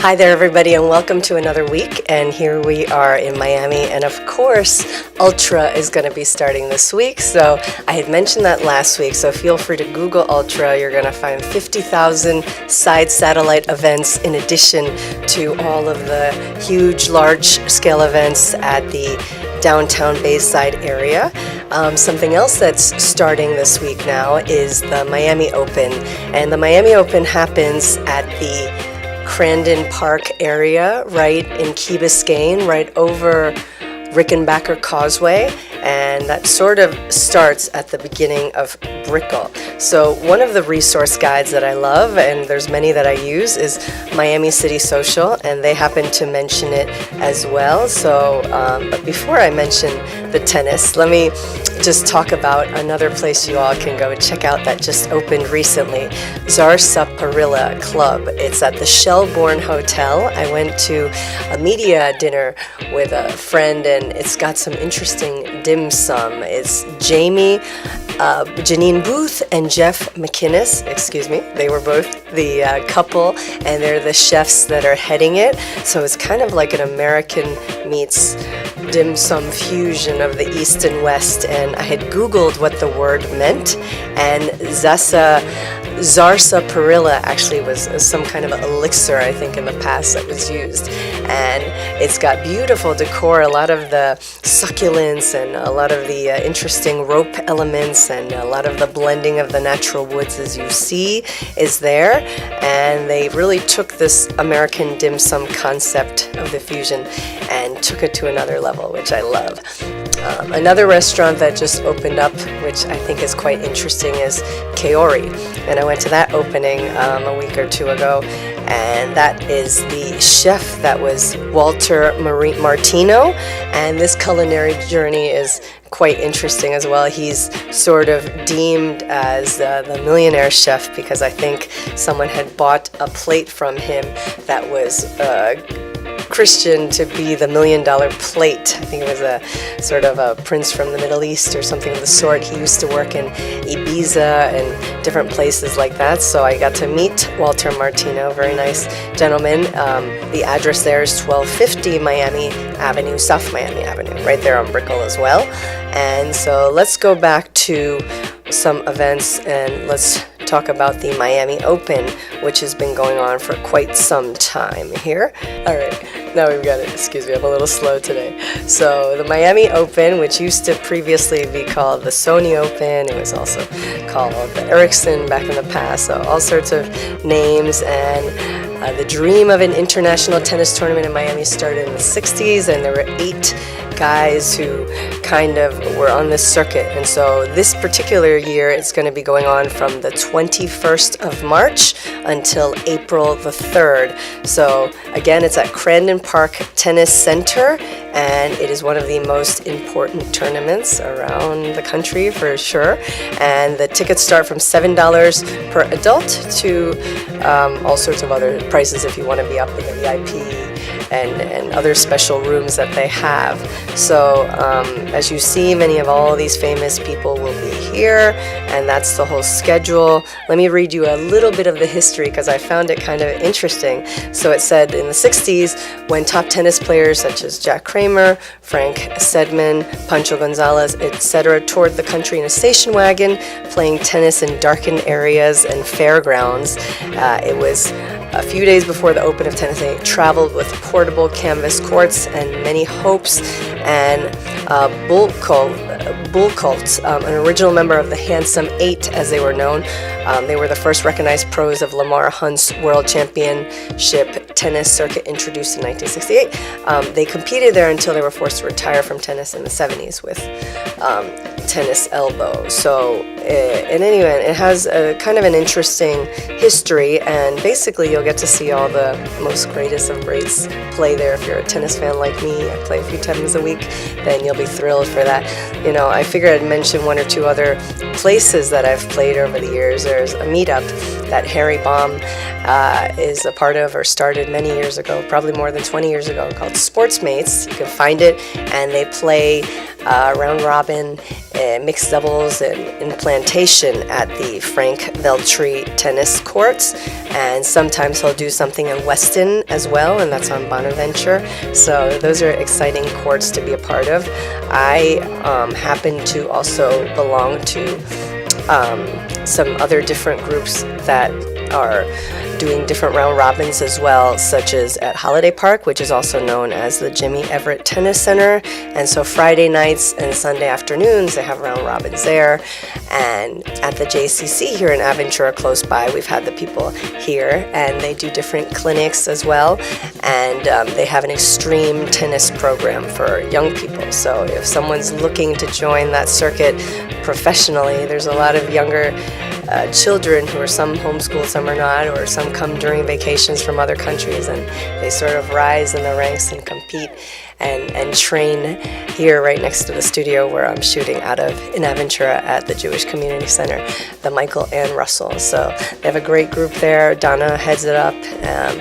Hi there, everybody, and welcome to another week. And here we are in Miami, and of course, Ultra is going to be starting this week. So I had mentioned that last week, so feel free to Google Ultra. You're going to find 50,000 side satellite events in addition to all of the huge, large-scale events at the downtown Bayside area. Something else that's starting this week now is the Miami Open, and the Miami Open happens at the Crandon Park area, right in Key Biscayne, right over Rickenbacker Causeway, and that sort of starts at the beginning of Brickell. So one of the resource guides that I love, and there's many that I use, is Miami City Social, and they happen to mention it as well. So, but before I mention the tennis, let me just talk about another place you all can go check out that just opened recently, Zarsa Parilla Club. It's at the Shelbourne Hotel. I went to a media dinner with a friend, and it's got some interesting dim sum. It's Janine Booth and Jeff McInnes, they were both the couple, and they're the chefs that are heading it. So it's kind of like an American meets dim sum fusion of the East and West, and I had Googled what the word meant, and Zarsa Parilla actually was some kind of elixir, I think, in the past that was used. And it's got beautiful decor, a lot of the succulents and a lot of the interesting rope elements, and a lot of the blending of the natural woods, as you see, is there. And they really took this American dim sum concept of the fusion and took it to another level, which I love. Another restaurant that just opened up, which I think is quite interesting, is Kaori. And I went to that opening a week or two ago, and that is the chef that was Walter Martino, and this culinary journey is quite interesting as well. He's sort of deemed as the millionaire chef because I think someone had bought a plate from him that was Christian to be the $1 million plate. I think it was a sort of a prince from the Middle East or something of the sort. He used to work in Ibiza and different places like that, so I got to meet Walter Martino, very nice gentleman. The address there is 1250 Miami Avenue, South Miami Avenue, right there on Brickell as well. And so let's go back to some events and let's talk about the Miami Open, which has been going on for quite some time here. All right, now we've got it. Excuse me, I'm a little slow today. So the Miami Open, which used to previously be called the Sony Open, it was also called the Ericsson back in the past, so all sorts of names. And the dream of an international tennis tournament in Miami started in the 60s, and there were 8 guys who kind of were on this circuit. And so this particular year, it's going to be going on from the 21st of March until April the 3rd. So again, it's at Crandon Park Tennis Center, and it is one of the most important tournaments around the country for sure. And the tickets start from $7 per adult to all sorts of other prices if you want to be up in the VIP and other special rooms that they have. So as you see, many of all these famous people will be here, and that's the whole schedule. Let me read you a little bit of the history because I found it kind of interesting. So it said in the 60s, when top tennis players such as Jack Kramer, Frank Sedman, Pancho Gonzalez, etc. toured the country in a station wagon, playing tennis in darkened areas and fairgrounds. It was a few days before the Open of Tennis. They traveled with portable canvas courts and many hopes, and Bull Cult, an original member of the Handsome Eight, as they were known. They were the first recognized pros of Lamar Hunt's World Championship tennis circuit, introduced in 1968. They competed there until they were forced to retire from tennis in the 70s with tennis elbow. So in any event, it has a kind of an interesting history, and basically you'll get to see all the most greatest of greats play there. If you're a tennis fan like me, I play a few times a week, then you'll be thrilled for that. You know, I figured I'd mention one or two other places that I've played over the years. There's a meetup that Harry Baum is a part of, or started many years ago, probably more than 20 years ago, called Sportsmates. You can find it, and they play round robin, mixed doubles, and in Plantation at the Frank Veltri tennis courts. And sometimes he'll do something in Weston as well, and that's on Bonaventure. So those are exciting courts to be a part of. I happen to also belong to some other different groups that are doing different round robins as well, such as at Holiday Park, which is also known as the Jimmy Everett Tennis Center. And so Friday nights and Sunday afternoons, they have round robins there. And at the JCC here in Aventura, close by, we've had the people here, and they do different clinics as well. And they have an extreme tennis program for young people. So if someone's looking to join that circuit professionally, there's a lot of younger children who are some homeschooled, some are not, or some come during vacations from other countries, and they sort of rise in the ranks and compete and train here right next to the studio where I'm shooting out of in Aventura at the Jewish Community Center, the Michael and Russell. So they have a great group there. Donna heads it up.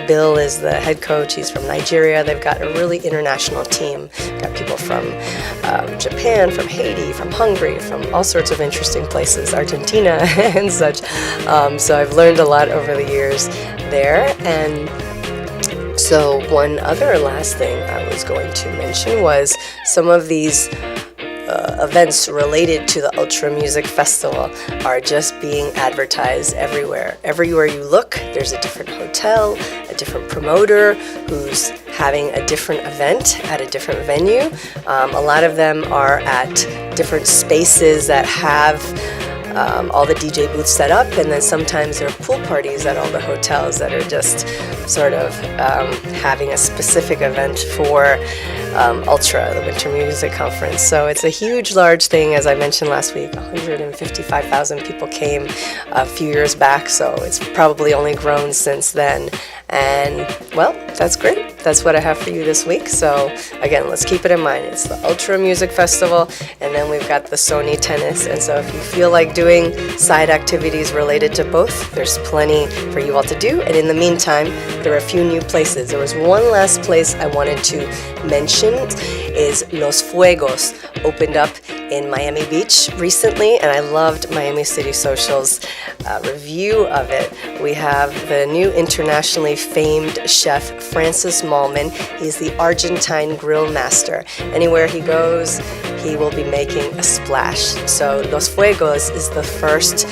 Bill is the head coach. He's from Nigeria. They've got a really international team. Got people from Japan, from Haiti, from Hungary, from all sorts of interesting places, Argentina and such. So I've learned a lot over the years there. And so one other last thing I was going to mention was some of these events related to the Ultra Music Festival are just being advertised everywhere. Everywhere you look, there's a different hotel, a different promoter who's having a different event at a different venue. A lot of them are at different spaces that have all the DJ booths set up, and then sometimes there are pool parties at all the hotels that are just sort of having a specific event for Ultra, the Winter Music Conference. So it's a huge, large thing. As I mentioned last week, 155,000 people came a few years back, so it's probably only grown since then. And, well, that's great. That's what I have for you this week. So, again, let's keep it in mind. It's the Ultra Music Festival, and then we've got the Sony Tennis. And so if you feel like doing side activities related to both, there's plenty for you all to do. And in the meantime, there are a few new places. There was one last place I wanted to mention is Los Fuegos, opened up in Miami Beach recently, and I loved Miami City Social's review of it. We have the new internationally famed chef Francis Malman. He's the Argentine grill master. Anywhere he goes, he will be making a splash. So Los Fuegos is the first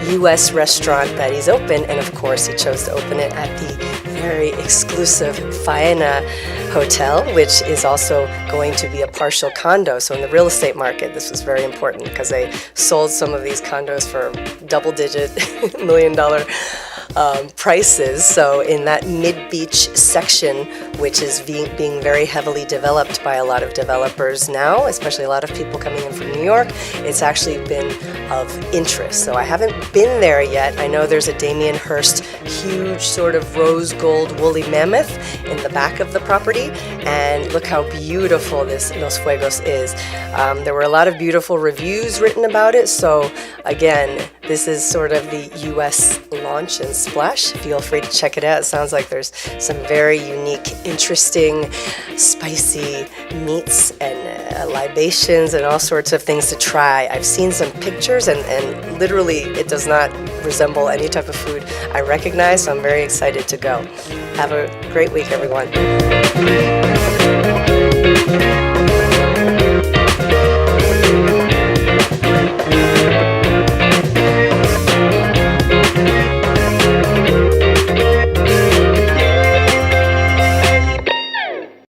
U.S. restaurant that he's opened, and of course he chose to open it at the very exclusive Faena Hotel, which is also going to be a partial condo. So in the real estate market, this was very important because they sold some of these condos for double-digit $1 million prices. So in that mid-beach section, which is being very heavily developed by a lot of developers now, especially a lot of people coming in from New York, it's actually been of interest. So I haven't been there yet. I know there's a Damien Hirst huge sort of rose gold woolly mammoth in the back of the property, and look how beautiful this Los Fuegos is. There were a lot of beautiful reviews written about it, so again, this is sort of the U.S. launch and splash. Feel free to check it out. It sounds like there's some very unique, interesting, spicy meats and libations and all sorts of things to try. I've seen some pictures, and literally it does not resemble any type of food I recognize, so I'm very excited to go. Have a great week, everyone.